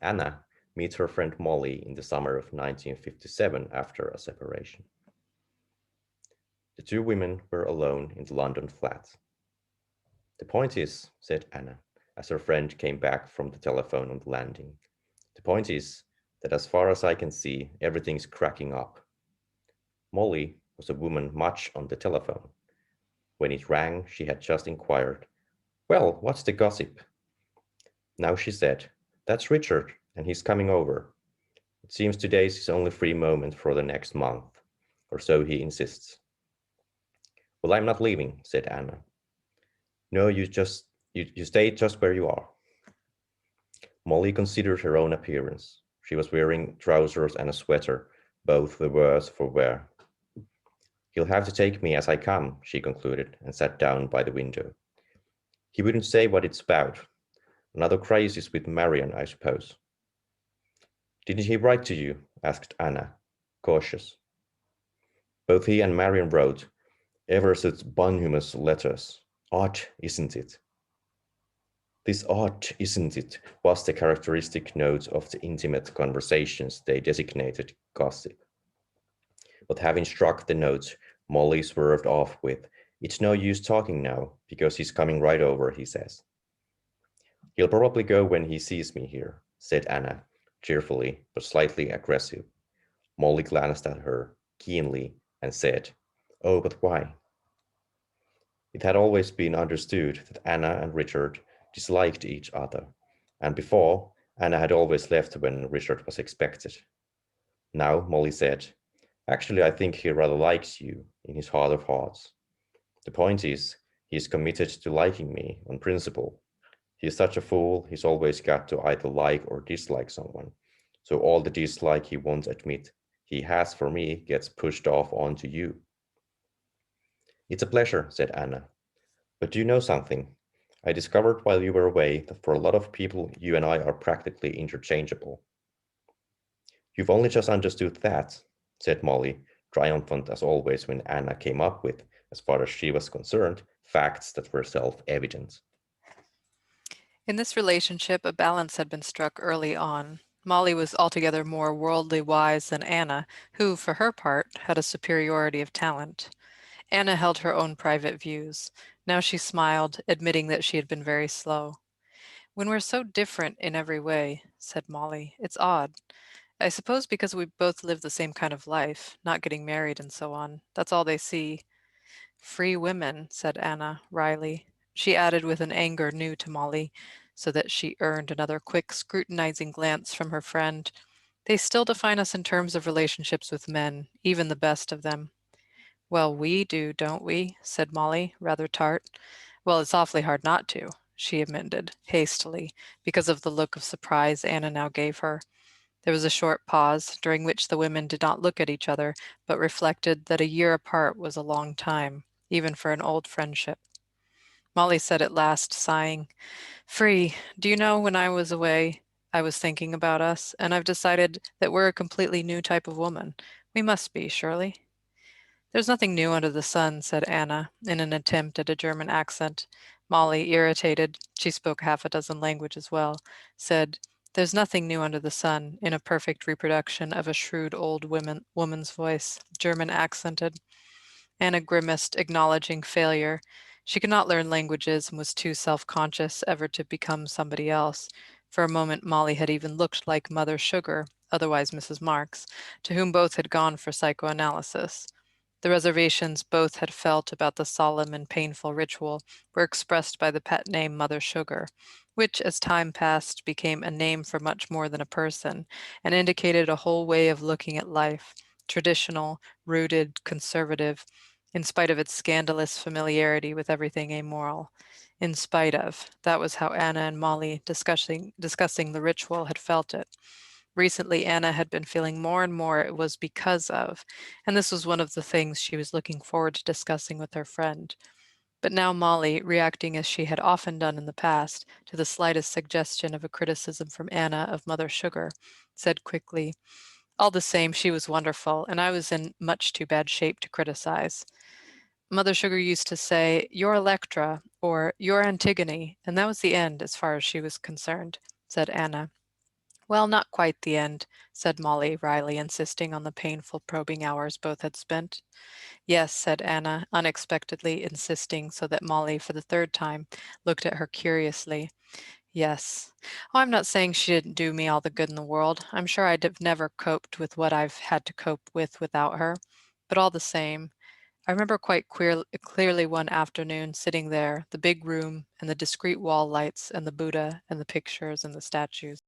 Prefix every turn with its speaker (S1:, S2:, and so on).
S1: Anna meets her friend Molly in the summer of 1957 after a separation. The two women were alone in the London flat. The point is, said Anna, as her friend came back from the telephone on the landing, the point is that as far as I can see, everything's cracking up. Molly was a woman much on the telephone. When it rang, she had just inquired, well, what's the gossip? Now she said, that's Richard, and he's coming over. It seems today's his only free moment for the next month, or so he insists. Well, I'm not leaving, said Anna. No, you stay just where you are. Molly considered her own appearance. She was wearing trousers and a sweater, both the worse for wear. He'll have to take me as I come, she concluded, and sat down by the window. He wouldn't say what it's about. Another crisis with Marion, I suppose. Didn't he write to you? Asked Anna, cautious. Both he and Marion wrote, ever such bonhumous letters. Odd, isn't it? This odd, isn't it, was the characteristic note of the intimate conversations they designated gossip. But having struck the note, Molly swerved off with, it's no use talking now, because he's coming right over, he says. He'll probably go when he sees me here, said Anna, cheerfully but slightly aggressive. Molly glanced at her keenly and said, oh, but why? It had always been understood that Anna and Richard disliked each other, and before, Anna had always left when Richard was expected. Now, Molly said, actually, I think he rather likes you in his heart of hearts. The point is, he is committed to liking me on principle. He is such a fool, he's always got to either like or dislike someone. So all the dislike he won't admit he has for me gets pushed off onto you. It's a pleasure, said Anna. But do you know something? I discovered while you were away that for a lot of people, you and I are practically interchangeable. You've only just understood that, said Molly, triumphant as always when Anna came up with, as far as she was concerned, facts that were self evident.
S2: In this relationship, a balance had been struck early on. Molly was altogether more worldly wise than Anna, who, for her part, had a superiority of talent. Anna held her own private views. Now she smiled, admitting that she had been very slow. When we're so different in every way, said Molly, it's odd. I suppose because we both live the same kind of life, not getting married and so on. That's all they see. Free women, said Anna, wryly. She added with an anger new to Molly, so that she earned another quick, scrutinizing glance from her friend. They still define us in terms of relationships with men, even the best of them. Well, we do, don't we? Said Molly, rather tart. Well, it's awfully hard not to, she amended, hastily, because of the look of surprise Anna now gave her. There was a short pause, during which the women did not look at each other, but reflected that a year apart was a long time, even for an old friendship. Molly said at last, sighing, Free, do you know when I was away, I was thinking about us, and I've decided that we're a completely new type of woman. We must be, surely. There's nothing new under the sun, said Anna, in an attempt at a German accent. Molly, irritated, she spoke half a dozen languages well, said, There's nothing new under the sun, in a perfect reproduction of a shrewd old woman's voice, German accented. Anna grimaced, acknowledging failure. She could not learn languages and was too self-conscious ever to become somebody else. For a moment, Molly had even looked like Mother Sugar, otherwise Mrs. Marks, to whom both had gone for psychoanalysis. The reservations both had felt about the solemn and painful ritual were expressed by the pet name Mother Sugar, which, as time passed, became a name for much more than a person, and indicated a whole way of looking at life, traditional, rooted, conservative, in spite of its scandalous familiarity with everything amoral. In spite of, that was how Anna and Molly, discussing the ritual, had felt it. Recently, Anna had been feeling more and more it was because of, and this was one of the things she was looking forward to discussing with her friend. But now Molly, reacting as she had often done in the past to the slightest suggestion of a criticism from Anna of Mother Sugar, said quickly, all the same, she was wonderful, and I was in much too bad shape to criticize. Mother Sugar used to say, You're Electra, or You're Antigone, and that was the end as far as she was concerned, said Anna. Well, not quite the end, said Molly, Riley insisting on the painful probing hours both had spent. Yes, said Anna, unexpectedly insisting so that Molly, for the third time, looked at her curiously. Yes. Oh, I'm not saying she didn't do me all the good in the world. I'm sure I'd have never coped with what I've had to cope with without her. But all the same, I remember quite clearly one afternoon sitting there, the big room and the discreet wall lights and the Buddha and the pictures and the statues.